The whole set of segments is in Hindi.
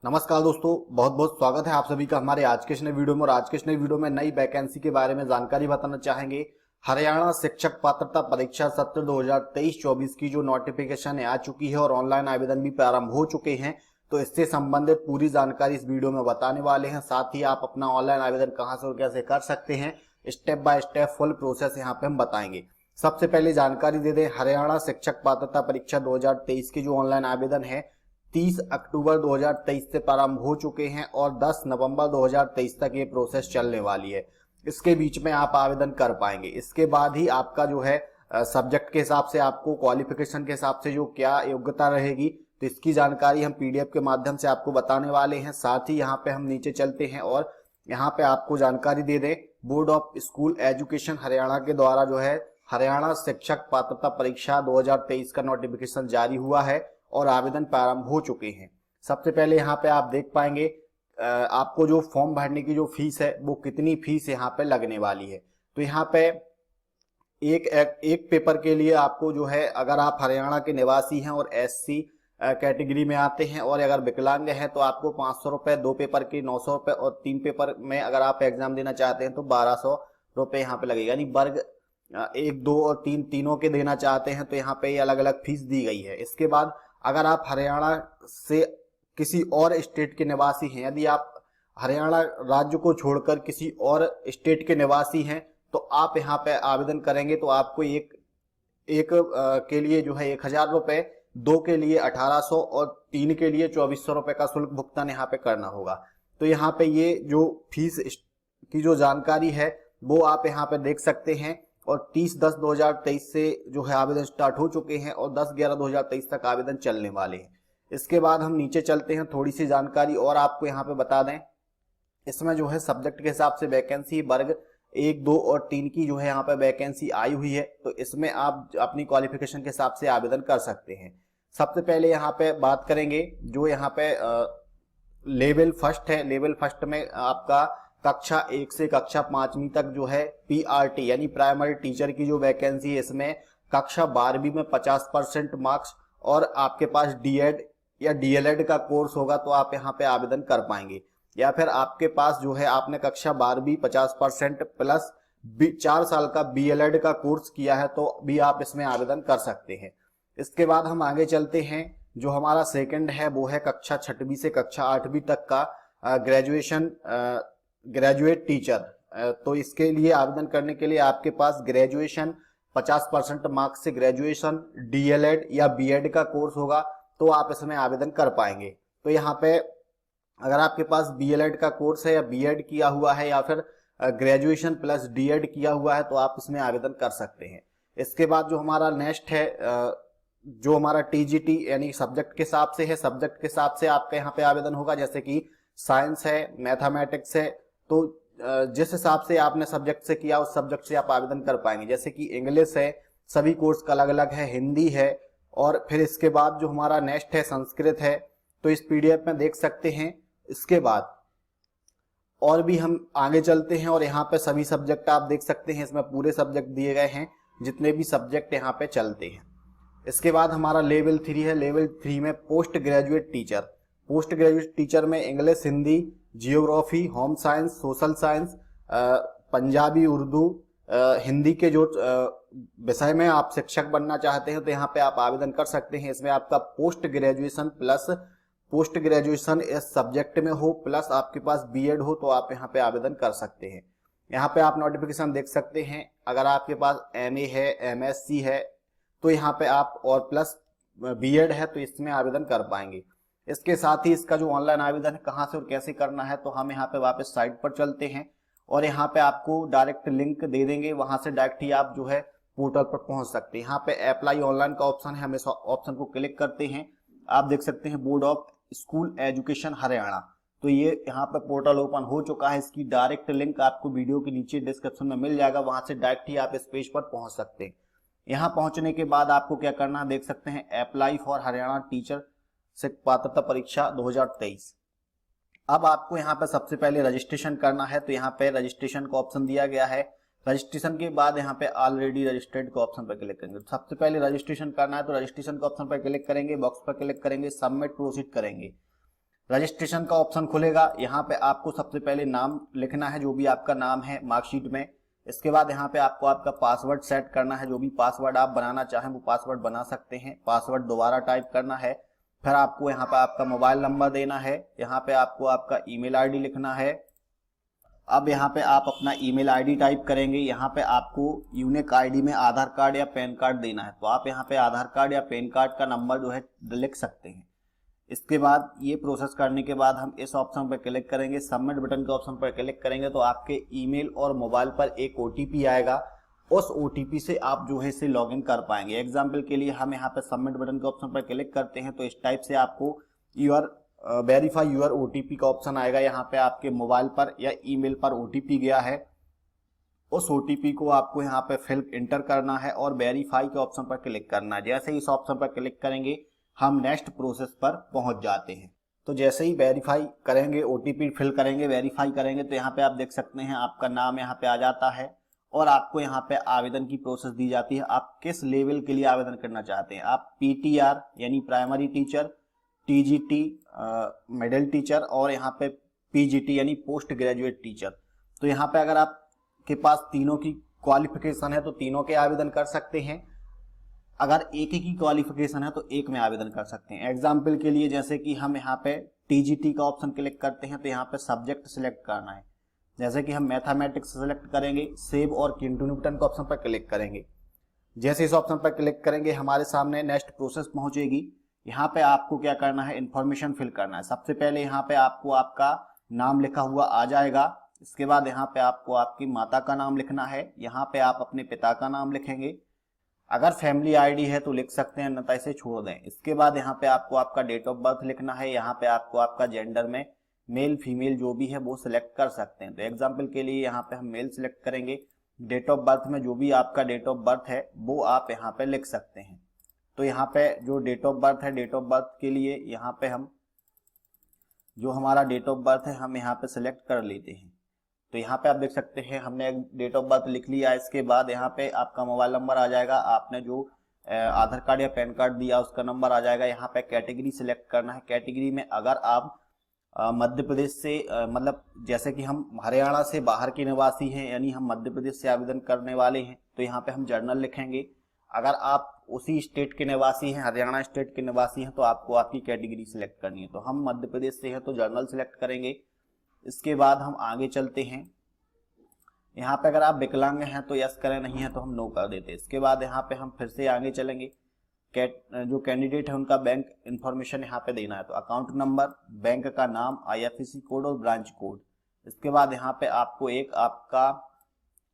नमस्कार दोस्तों, बहुत बहुत स्वागत है आप सभी का हमारे आज के इस नए वीडियो में। और आज के इस नई वीडियो में नई वैकेंसी के बारे में जानकारी बताना चाहेंगे। हरियाणा शिक्षक पात्रता परीक्षा सत्र 2023-24 की जो नोटिफिकेशन आ चुकी है और ऑनलाइन आवेदन भी प्रारंभ हो चुके हैं, तो इससे संबंधित पूरी जानकारी इस वीडियो में बताने वाले हैं। साथ ही आप अपना ऑनलाइन आवेदन कहां से और कैसे कर सकते हैं, step by step full process यहाँ पे हम बताएंगे। सबसे पहले जानकारी दे दें, हरियाणा शिक्षक पात्रता परीक्षा 2023 की जो ऑनलाइन आवेदन है 30 अक्टूबर 2023 से प्रारंभ हो चुके हैं और 10 नवंबर 2023 तक ये प्रोसेस चलने वाली है। इसके बीच में आप आवेदन कर पाएंगे। इसके बाद ही आपका जो है सब्जेक्ट के हिसाब से, आपको क्वालिफिकेशन के हिसाब से जो क्या योग्यता रहेगी, तो इसकी जानकारी हम पीडीएफ के माध्यम से आपको बताने वाले हैं। साथ ही यहाँ पे हम नीचे चलते हैं और यहाँ पे आपको जानकारी दे दें, board of school education Haryana के द्वारा जो है हरियाणा शिक्षक पात्रता परीक्षा 2023 का नोटिफिकेशन जारी हुआ है और आवेदन प्रारंभ हो चुके हैं। सबसे पहले यहाँ पे आप देख पाएंगे आपको जो फॉर्म भरने की जो फीस है वो कितनी फीस यहाँ पे लगने वाली है। तो यहाँ पे एक पेपर के लिए आपको जो है, अगर आप हरियाणा के निवासी हैं और एससी कैटेगरी में आते हैं और अगर विकलांग हैं तो आपको 500 रुपए, 2 पेपर के 900 रुपए और 3 पेपर में अगर आप एग्जाम देना चाहते हैं तो 1200 रुपए यहाँ पे लगेगा। यानी वर्ग 1, 2 और 3 तीनों के देना चाहते हैं तो यहाँ पे ये अलग अलग फीस दी गई है। इसके बाद अगर आप हरियाणा से किसी और स्टेट के निवासी हैं, यदि आप हरियाणा राज्य को छोड़कर किसी और स्टेट के निवासी हैं तो आप यहाँ पे आवेदन करेंगे तो आपको एक के लिए जो है 1000 रुपए, 2 के लिए 1800 और 3 के लिए 2400 रुपए का शुल्क भुगतान यहाँ पे करना होगा। तो यहाँ पे ये जो फीस की जो जानकारी है वो आप यहाँ पे देख सकते हैं। और 30/10/2023 से जो है आवेदन स्टार्ट हो चुके हैं और 10/11/2023 तक आवेदन चलने वाले हैं। इसके बाद हम नीचे चलते हैं, थोड़ी सी जानकारी और आपको यहाँ पे बता दें। इसमें जो है सब्जेक्ट के हिसाब से वैकेंसी वर्ग 1, 2 और 3 की जो है यहाँ पे वैकेंसी आई हुई है, तो इसमें आप अपनी क्वालिफिकेशन के हिसाब से आवेदन कर सकते हैं। सबसे पहले यहाँ पे बात करेंगे जो यहाँ पे लेवल फर्स्ट है। लेवल फर्स्ट में आपका कक्षा 1 से कक्षा 5वीं तक जो है पीआरटी यानी प्राइमरी टीचर की जो वैकेंसी है, इसमें कक्षा 12वीं में 50% मार्क्स और आपके पास डीएड या डीएलएड का कोर्स होगा तो आप यहाँ पे आवेदन कर पाएंगे। या फिर आपके पास जो है आपने कक्षा 12वीं 50% प्लस 4 साल का बीएलएड का कोर्स किया है तो भी आप इसमें आवेदन कर सकते हैं। इसके बाद हम आगे चलते हैं, जो हमारा सेकंड है वो है कक्षा 6वीं से कक्षा 8वीं तक का ग्रेजुएट टीचर। तो इसके लिए आवेदन करने के लिए आपके पास ग्रेजुएशन 50% मार्क्स से ग्रेजुएशन, डीएलएड या बीएड का कोर्स होगा तो आप इसमें आवेदन कर पाएंगे। तो यहाँ पे अगर आपके पास बीएलएड का कोर्स है या बीएड किया हुआ है या फिर ग्रेजुएशन प्लस डीएड किया हुआ है तो आप इसमें आवेदन कर सकते हैं। इसके बाद जो हमारा नेक्स्ट है, जो हमारा टीजीटी यानी सब्जेक्ट के हिसाब से है, सब्जेक्ट के हिसाब से आपका यहाँ पे आवेदन होगा। जैसे कि साइंस है, मैथमेटिक्स है, तो जिस हिसाब से आपने सब्जेक्ट से किया उस सब्जेक्ट से आप आवेदन कर पाएंगे। जैसे कि इंग्लिश है, सभी कोर्स का अलग अलग है, हिंदी है, और फिर इसके बाद जो हमारा नेक्स्ट है संस्कृत है, तो इस पीडीएफ में देख सकते हैं। इसके बाद और भी हम आगे चलते हैं और यहाँ पे सभी सब्जेक्ट आप देख सकते हैं, इसमें पूरे सब्जेक्ट दिए गए हैं जितने भी सब्जेक्ट यहाँ पे चलते हैं। इसके बाद हमारा लेवल 3 है। लेवल 3 में post graduate teacher. Post graduate teacher में English, Hindi, geography, home science, social science, Punjabi, Urdu, Hindi के जो विषय में आप शिक्षक बनना चाहते हैं तो यहाँ पे आप आवेदन कर सकते हैं। इसमें आपका post graduation plus post graduation इस सब्जेक्ट में हो प्लस आपके पास बीएड हो तो आप यहाँ पे आवेदन कर सकते हैं। यहाँ पे आप नोटिफिकेशन देख सकते हैं। अगर आपके पास एमए है, एमएससी है तो यहाँ पे आप और प्लस बीएड है तो इसमें आवेदन कर पाएंगे। इसके साथ ही इसका जो ऑनलाइन आवेदन है कहाँ से और कैसे करना है, तो हम यहाँ पे वापस साइट पर चलते हैं और यहाँ पे आपको डायरेक्ट लिंक दे देंगे, वहां से डायरेक्ट ही आप जो है पोर्टल पर पहुंच सकते हैं। यहाँ पे अप्लाई ऑनलाइन का ऑप्शन है, हम इस ऑप्शन को क्लिक करते हैं। आप देख सकते हैं board of school education Haryana, तो ये यहाँ पे पोर्टल ओपन हो चुका है। इसकी डायरेक्ट लिंक आपको वीडियो के नीचे डिस्क्रिप्शन में मिल जाएगा, वहां से डायरेक्ट ही आप इस पेज पर पहुंच सकते हैं। यहाँ पहुंचने के बाद आपको क्या करना है, देख सकते हैं अप्लाई फॉर हरियाणा टीचर शिक्षक पात्रता परीक्षा 2023। अब आपको यहाँ पे सबसे पहले रजिस्ट्रेशन करना है, तो यहाँ पे रजिस्ट्रेशन का ऑप्शन दिया गया है। रजिस्ट्रेशन के बाद यहाँ पे ऑलरेडी रजिस्टर्ड के ऑप्शन पर क्लिक करेंगे। सबसे पहले रजिस्ट्रेशन करना है तो रजिस्ट्रेशन के ऑप्शन पर क्लिक करेंगे, बॉक्स पर क्लिक करेंगे, सबमिट प्रोसीड करेंगे। रजिस्ट्रेशन का ऑप्शन खुलेगा। यहाँ पे आपको सबसे पहले नाम लिखना है, जो भी आपका नाम है मार्कशीट में। इसके बाद यहाँ पे आपको आपका पासवर्ड सेट करना है, जो भी पासवर्ड आप बनाना चाहें वो पासवर्ड बना सकते हैं। पासवर्ड दोबारा टाइप करना है। फिर आपको यहाँ पे आपका मोबाइल नंबर देना है। यहाँ पे आपको आपका ईमेल आईडी लिखना है। अब यहाँ पे आप अपना ईमेल आईडी टाइप करेंगे। यहाँ पे आपको यूनिक आईडी में आधार कार्ड या पैन कार्ड देना है, तो आप यहाँ पे आधार कार्ड या पैन कार्ड का नंबर जो है लिख सकते हैं। इसके बाद ये प्रोसेस करने के बाद हम इस ऑप्शन पर क्लिक करेंगे, सबमिट बटन के ऑप्शन पर क्लिक करेंगे तो आपके ईमेल और मोबाइल पर एक ओटीपी आएगा। उस ओटीपी से आप जो है इसे लॉगिन कर पाएंगे। एग्जाम्पल के लिए हम यहाँ पे सबमिट बटन के ऑप्शन पर क्लिक करते हैं तो इस टाइप से आपको वेरीफाई यूर ओटीपी का ऑप्शन आएगा। यहाँ पे आपके मोबाइल पर या ईमेल पर ओटीपी गया है, उस ओटीपी को आपको यहाँ पे फिल इंटर करना है और वेरीफाई के ऑप्शन पर क्लिक करना है। जैसे ही इस ऑप्शन पर क्लिक करेंगे हम नेक्स्ट प्रोसेस पर पहुंच जाते हैं। तो जैसे ही वेरीफाई करेंगे, ओटीपी फिल करेंगे, वेरीफाई करेंगे तो यहाँ पे आप देख सकते हैं आपका नाम यहाँ पे आ जाता है और आपको यहाँ पे आवेदन की प्रोसेस दी जाती है। आप किस लेवल के लिए आवेदन करना चाहते हैं, आप पीटीआर यानी primary teacher, TGT middle teacher और यहाँ पे पीजीटी यानी पोस्ट ग्रेजुएट टीचर। तो यहाँ पे अगर आपके पास तीनों की क्वालिफिकेशन है तो तीनों के आवेदन कर सकते हैं। अगर एक ही की क्वालिफिकेशन है तो एक में आवेदन कर सकते हैं। एग्जाम्पल के लिए जैसे कि हम यहाँ पे टीजीटी का ऑप्शन क्लिक करते हैं तो यहाँ पे सब्जेक्ट सिलेक्ट करना है। जैसे कि हम मैथमेटिक्स सेलेक्ट करेंगे, सेव और कंटिन्यू बटन के ऑप्शन पर क्लिक करेंगे। जैसे इस ऑप्शन पर क्लिक करेंगे हमारे सामने नेक्स्ट प्रोसेस पहुंचेगी। यहाँ पे आपको क्या करना है, इन्फॉर्मेशन फिल करना है। सबसे पहले यहाँ पे आपको आपका नाम लिखा हुआ आ जाएगा। इसके बाद यहाँ पे आपको आपकी माता का नाम लिखना है। यहाँ पे आप अपने पिता का नाम लिखेंगे। अगर फैमिली आईडी है तो लिख सकते हैं, अन्यथा इसे छोड़ दें। इसके बाद यहाँ पे आपको आपका डेट ऑफ बर्थ लिखना है। यहाँ पे आपको आपका जेंडर में मेल फीमेल जो भी है वो सिलेक्ट कर सकते हैं। तो एग्जाम्पल के लिए यहाँ पे हम मेल सिलेक्ट करेंगे। डेट ऑफ बर्थ में जो भी आपका डेट ऑफ बर्थ है वो आप यहाँ पे लिख सकते हैं। तो यहाँ पे जो डेट ऑफ बर्थ है, डेट ऑफ बर्थ के लिए यहाँ पे हम जो हमारा डेट ऑफ बर्थ है हम यहाँ पे सिलेक्ट कर लेते हैं। तो यहाँ पे आप देख सकते हैं हमने डेट ऑफ बर्थ लिख लिया। इसके बाद यहाँ पे आपका मोबाइल नंबर आ जाएगा, आपने जो आधार कार्ड या पैन कार्ड दिया उसका नंबर आ जाएगा। यहाँ पे कैटेगरी सिलेक्ट करना है। कैटेगरी में अगर आप मध्य प्रदेश से मतलब जैसे कि हम हरियाणा से बाहर के निवासी हैं, यानी हम मध्य प्रदेश से आवेदन करने वाले हैं, तो यहाँ पे हम जर्नल लिखेंगे। अगर आप उसी स्टेट के निवासी हैं, हरियाणा स्टेट के निवासी हैं, तो आपको आपकी कैटेगरी सिलेक्ट करनी है। तो हम मध्य प्रदेश से हैं तो जर्नल सिलेक्ट करेंगे। इसके बाद हम आगे चलते हैं। यहाँ पे अगर आप विकलांग हैं तो यस करें, नहीं है तो हम नो कर देते हैं। इसके बाद यहाँ पे हम फिर से आगे चलेंगे। जो कैंडिडेट है उनका बैंक इंफॉर्मेशन यहाँ पे देना है। तो अकाउंट नंबर, बैंक का नाम, आईएफएससी कोड और ब्रांच कोड। इसके बाद यहाँ पे आपको एक आपका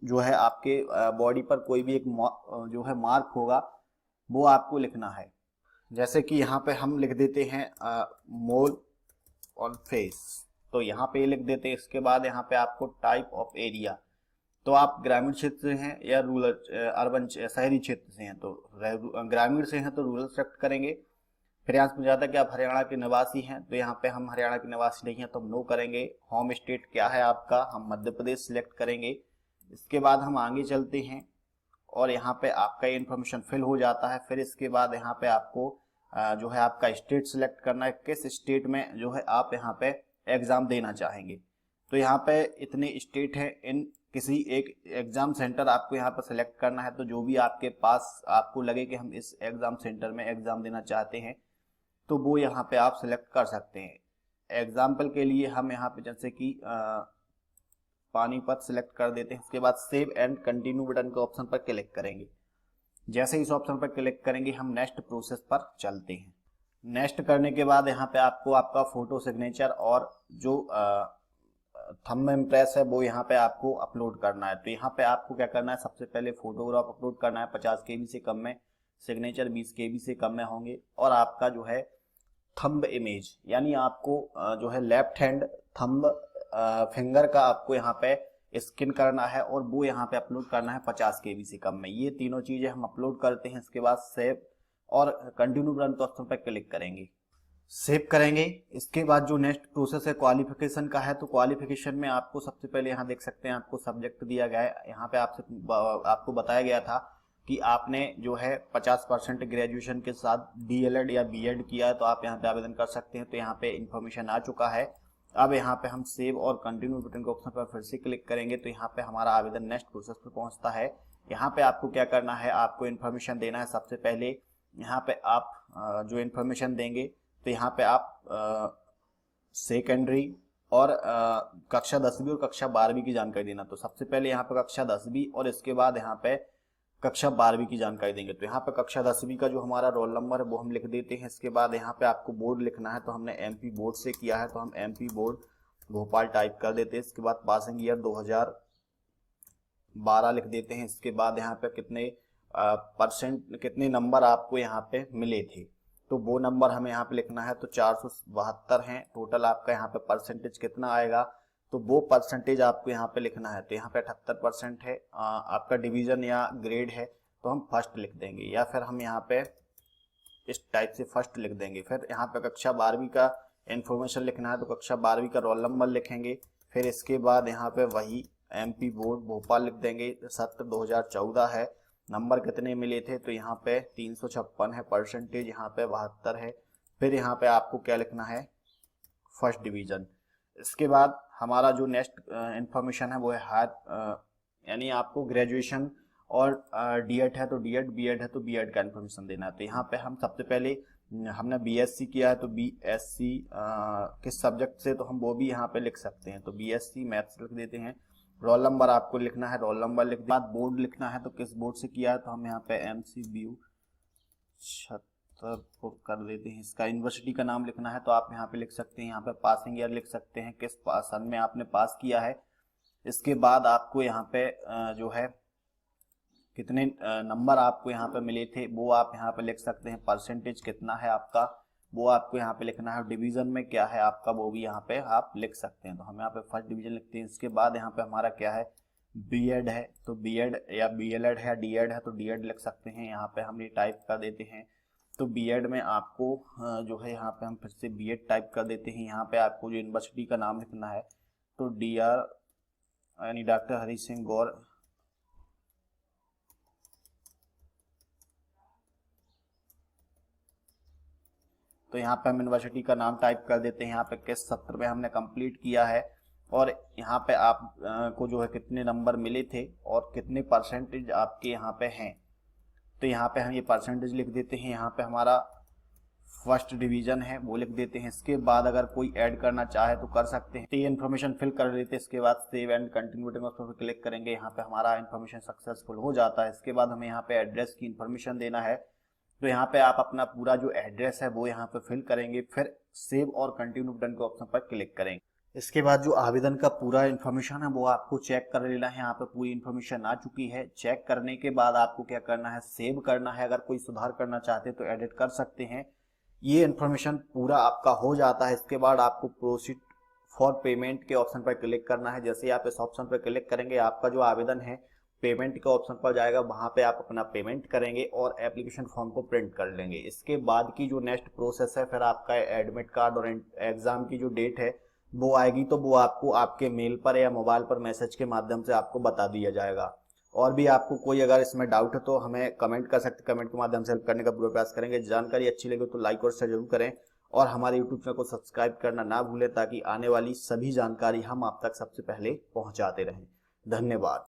जो है आपके बॉडी पर कोई भी एक जो है मार्क होगा वो आपको लिखना है। जैसे कि यहाँ पे हम लिख देते हैं मोल ऑन फेस, तो यहाँ पे लिख देते हैं। इसके बाद यहाँ पे आपको टाइप ऑफ एरिया, तो आप ग्रामीण क्षेत्र से हैं या रूरल अर्बन शहरी क्षेत्र से हैं, तो ग्रामीण से हैं तो रूरल सेलेक्ट करेंगे। फिर यहाँ से जाता है कि आप हरियाणा के निवासी हैं, तो यहाँ पे हम हरियाणा के निवासी नहीं हैं तो हम नो करेंगे। होम स्टेट क्या है आपका, हम मध्य प्रदेश सिलेक्ट करेंगे। इसके बाद हम आगे चलते हैं और यहाँ पे आपका ये इन्फॉर्मेशन फिल हो जाता है। फिर इसके बाद यहाँ पे आपको जो है आपका स्टेट सिलेक्ट करना है, किस स्टेट में जो है आप यहाँ पे एग्जाम देना चाहेंगे। तो यहाँ पे इतने स्टेट हैं, इन किसी एक एग्जाम सेंटर आपको यहाँ पर सिलेक्ट करना है। तो जो भी आपके पास आपको लगे कि हम इस एग्जाम सेंटर में एग्जाम देना चाहते हैं तो वो यहाँ पे आप सिलेक्ट कर सकते हैं। एग्जाम्पल के लिए हम यहाँ पे जैसे कि पानीपत सिलेक्ट कर देते हैं। उसके बाद सेव एंड कंटिन्यू बटन के ऑप्शन पर क्लिक करेंगे। जैसे इस ऑप्शन पर क्लिक करेंगे हम नेक्स्ट प्रोसेस पर चलते हैं। नेक्स्ट करने के बाद यहाँ पे आपको आपका फोटो, सिग्नेचर और जो थंब इम्प्रेस है वो यहाँ पे आपको अपलोड करना है। तो यहाँ पे आपको क्या करना है, सबसे पहले फोटोग्राफ अपलोड करना है 50 KB से कम में, सिग्नेचर 20 KB से कम में होंगे, और आपका जो है थंब इमेज यानी आपको जो है लेफ्ट हैंड थंब फिंगर का आपको यहाँ पे स्कैन करना है और वो यहाँ पे अपलोड करना है 50 KB से कम में। ये तीनों चीजें हम अपलोड करते हैं। इसके बाद सेव और कंटिन्यू बटन के ऑप्शन पर क्लिक करेंगे, सेव करेंगे। इसके बाद जो नेक्स्ट प्रोसेस है क्वालिफिकेशन का है। तो क्वालिफिकेशन में आपको सबसे पहले यहाँ देख सकते हैं आपको सब्जेक्ट दिया गया है। यहाँ पे आपको बताया गया था कि आपने जो है 50% ग्रेजुएशन के साथ डीएलएड या बीएड किया है तो आप यहाँ पे आवेदन कर सकते हैं। तो यहाँ पे इन्फॉर्मेशन आ चुका है। अब यहाँ पे हम सेव और कंटिन्यू बटन के ऑप्शन पर फिर से क्लिक करेंगे तो यहाँ पे हमारा आवेदन नेक्स्ट प्रोसेस पर पहुँचता है। यहाँ पे आपको क्या करना है, आपको इन्फॉर्मेशन देना है। सबसे पहले यहाँ पे आप जो इन्फॉर्मेशन देंगे तो यहाँ पे आप सेकेंडरी और कक्षा 10वीं और कक्षा 12वीं की जानकारी देना। तो सबसे पहले यहाँ पे कक्षा 10वीं और इसके बाद यहाँ पे कक्षा 12वीं की जानकारी देंगे। तो यहाँ पे कक्षा 10वीं का जो हमारा रोल नंबर है वो हम लिख देते हैं। इसके बाद यहाँ पे आपको बोर्ड लिखना है, तो हमने एमपी बोर्ड से किया है तो हम एमपी बोर्ड भोपाल टाइप कर देते हैं। इसके बाद पासिंग ईयर 2012 लिख देते हैं। इसके बाद यहाँ पे कितने नंबर आपको यहाँ पे मिले थे, तो वो नंबर हमें यहाँ पे लिखना है। तो 472 हैं टोटल। आपका यहाँ पे परसेंटेज कितना आएगा, तो वो परसेंटेज आपको यहाँ पे लिखना है। तो यहाँ पे 78% है। आपका डिवीजन या ग्रेड है तो हम फर्स्ट लिख देंगे, या फिर हम यहाँ पे इस टाइप से फर्स्ट लिख देंगे। फिर यहाँ पे कक्षा 12वीं का इंफॉर्मेशन लिखना है तो कक्षा 12वीं का रोल नंबर लिखेंगे। फिर इसके बाद यहाँ पे वही एमपी बोर्ड भोपाल लिख देंगे। सत्र 2014 है। नंबर कितने मिले थे, तो यहाँ पे 356 है। परसेंटेज यहाँ पे 72 है। फिर यहाँ पे आपको क्या लिखना है, फर्स्ट डिवीजन। इसके बाद हमारा जो नेक्स्ट इंफॉर्मेशन है वो है हायर, यानी आपको ग्रेजुएशन और डीएड है तो डीएड, बीएड है तो बीएड का इन्फॉर्मेशन देना है। तो यहाँ पे हम सबसे पहले हमने बीएससी किया है तो बीएससी किस सब्जेक्ट से, तो हम वो भी यहाँ पे लिख सकते हैं। तो बीएससी मैथ्स लिख देते हैं। रोल नंबर आपको लिखना है, रोल नंबर लिख बाद बोर्ड लिखना है तो किस बोर्ड से किया है, तो हम यहाँ पे MCBU 76 कर देते हैं। इसका यूनिवर्सिटी का नाम लिखना है तो आप यहाँ पे लिख सकते हैं। यहाँ पे पासिंग ईयर लिख सकते हैं, किस सन में आपने पास किया है। इसके बाद आपको यहाँ पे जो है कितने नंबर आपको यहाँ पे मिले थे वो आप यहाँ पे लिख सकते हैं। परसेंटेज कितना है आपका वो आपको यहाँ पे लिखना है। डिवीजन में क्या है आपका वो भी यहाँ पे आप लिख सकते हैं। तो हम यहाँ पे फर्स्ट डिवीजन लिखते हैं। इसके बाद यहाँ पे हमारा क्या है, बीएड है तो बीएड, या बीएलएड है, डीएड है तो डीएड लिख सकते हैं। यहाँ पे हम ये टाइप कर देते हैं। तो बीएड में आपको जो है यहाँ पे हम फिर से बीएड टाइप कर देते हैं। यहाँ पे आपको जो यूनिवर्सिटी का नाम लिखना है तो DR यानी डॉक्टर हरि सिंह गौर तो यहाँ पे हम यूनिवर्सिटी का नाम टाइप कर देते हैं। यहाँ पे किस सत्र में हमने कंप्लीट किया है और यहाँ पे आप को जो है कितने नंबर मिले थे और कितने परसेंटेज आपके यहाँ पे हैं। तो यहाँ पे हम ये परसेंटेज लिख देते हैं। यहाँ पे हमारा फर्स्ट डिवीजन है वो लिख देते हैं। इसके बाद अगर कोई ऐड करना चाहे तो कर सकते हैं। तो ये इन्फॉर्मेशन फिल कर देते हैं। इसके बाद सेव एंड कंटिन्यू बटन पर क्लिक करेंगे। यहाँ पे हमारा इन्फॉर्मेशन सक्सेसफुल हो जाता है। इसके बाद हमें यहाँ पे एड्रेस की इन्फॉर्मेशन देना है। तो यहाँ पे आप अपना पूरा जो एड्रेस है वो यहाँ पे फिल करेंगे। फिर सेव और कंटिन्यू बटन के ऑप्शन पर क्लिक करेंगे। इसके बाद जो आवेदन का पूरा इन्फॉर्मेशन है वो आपको चेक कर लेना है। यहाँ पे पूरी इन्फॉर्मेशन आ चुकी है। चेक करने के बाद आपको क्या करना है, सेव करना है। अगर कोई सुधार करना चाहते हैं तो एडिट कर सकते हैं। ये इन्फॉर्मेशन पूरा आपका हो जाता है। इसके बाद आपको प्रोसीड फॉर पेमेंट के ऑप्शन पर क्लिक करना है। जैसे ही आप इस ऑप्शन पर क्लिक करेंगे आपका जो आवेदन है पेमेंट के ऑप्शन पर जाएगा, वहां पे आप अपना पेमेंट करेंगे और एप्लीकेशन फॉर्म को प्रिंट कर लेंगे। इसके बाद की जो नेक्स्ट प्रोसेस है, फिर आपका एडमिट कार्ड और एग्जाम की जो डेट है वो आएगी, तो वो आपको आपके मेल पर या मोबाइल पर मैसेज के माध्यम से आपको बता दिया जाएगा। और भी आपको कोई अगर इसमें डाउट है तो हमें कमेंट कर सकते, कमेंट के माध्यम से हेल्प करने का पूरा प्रयास करेंगे। जानकारी अच्छी लगे तो लाइक और शेयर जरूर करें और हमारे यूट्यूब चैनल को सब्सक्राइब करना ना भूलें ताकि आने वाली सभी जानकारी हम आप तक सबसे पहले पहुंचाते रहें। धन्यवाद।